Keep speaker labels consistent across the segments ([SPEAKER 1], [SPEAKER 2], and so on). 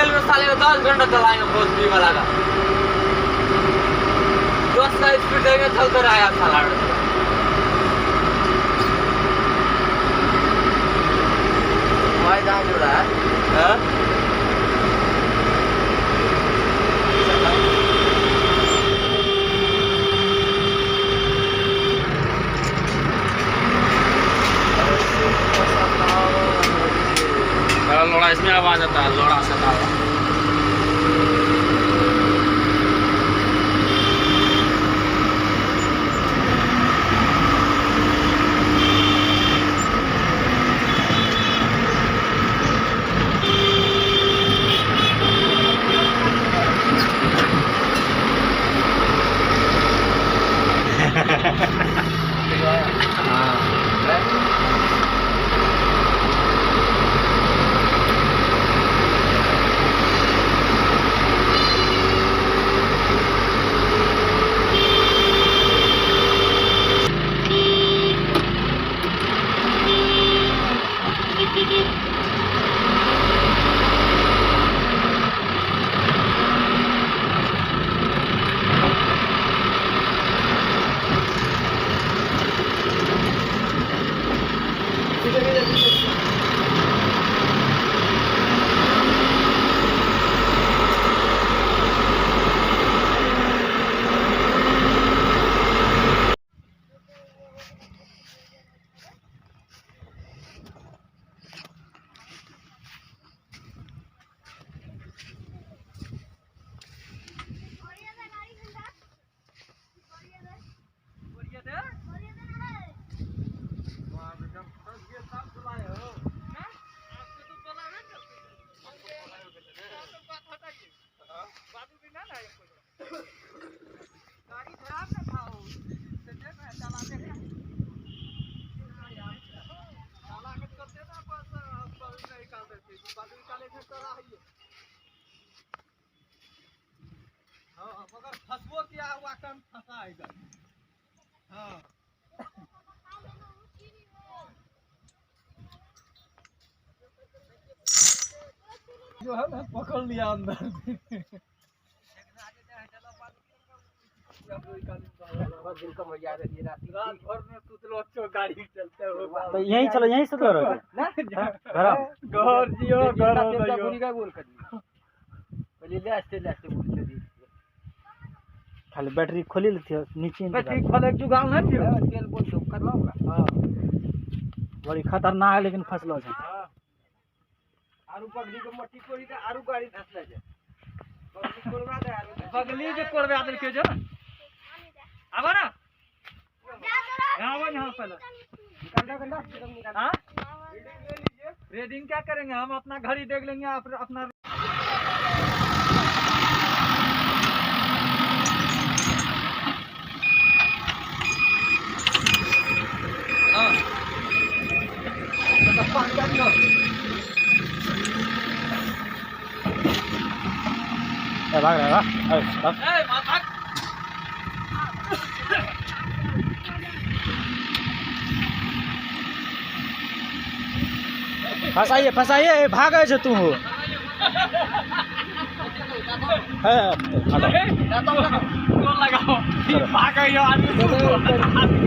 [SPEAKER 1] तेल में साले 10 घंटा चलाएंगे भोजपुरी वाला का 10 का स्पीड देंगे चलते रहा साला भाई जहाँ जुड़ा है लोड़ा इसमें आवाज आता है लोड़ा से था मगर फसबो किया हुआ कम फंसा है हाँ जो है ना पकड़ लिया अंदर
[SPEAKER 2] तो यहीं चलो यहीं से तो खाली बैटरी खोली लेती है नीचे
[SPEAKER 1] बैटरी खोले जुगाड़ नहीं तेल बोल दो कर लो हां
[SPEAKER 2] बड़ी खतरनाक है लेकिन फसलो है
[SPEAKER 1] आरु पगड़ी को मट्टी कोड़ी के आरु गाड़ी धसले छै पगड़ी कोड़वा दे आरु पगड़ी जे कोड़वा दे के जो आबो ना आबो यहां पहले निकाल हां रीडिंग क्या करेंगे हम अपना घड़ी देख लेंगे अपना
[SPEAKER 2] भाग रहा है फसाइए भागे छ तू
[SPEAKER 1] लगाओ भागे आदमी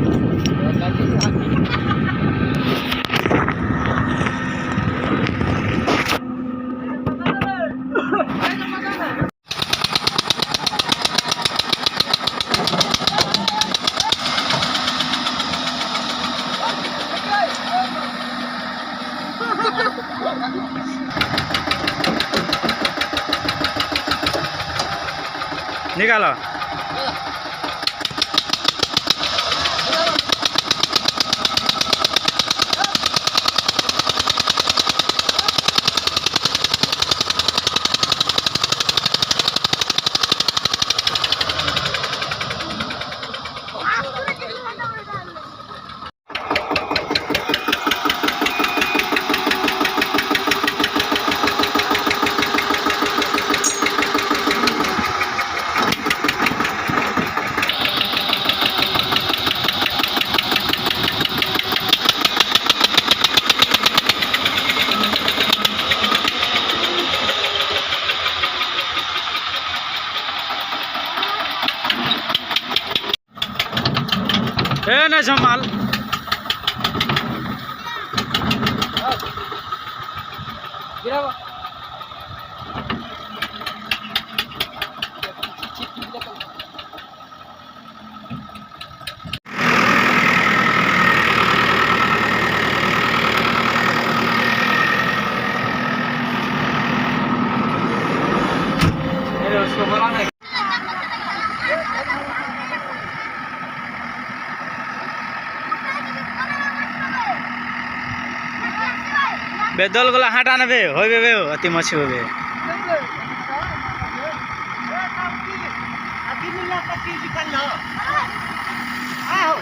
[SPEAKER 2] निकालो ए ना जमाल
[SPEAKER 1] गिरावा उसको बोला नहीं
[SPEAKER 2] बेदल गोला हाटा ना बे होबे बे अति मछी होबे
[SPEAKER 1] आओ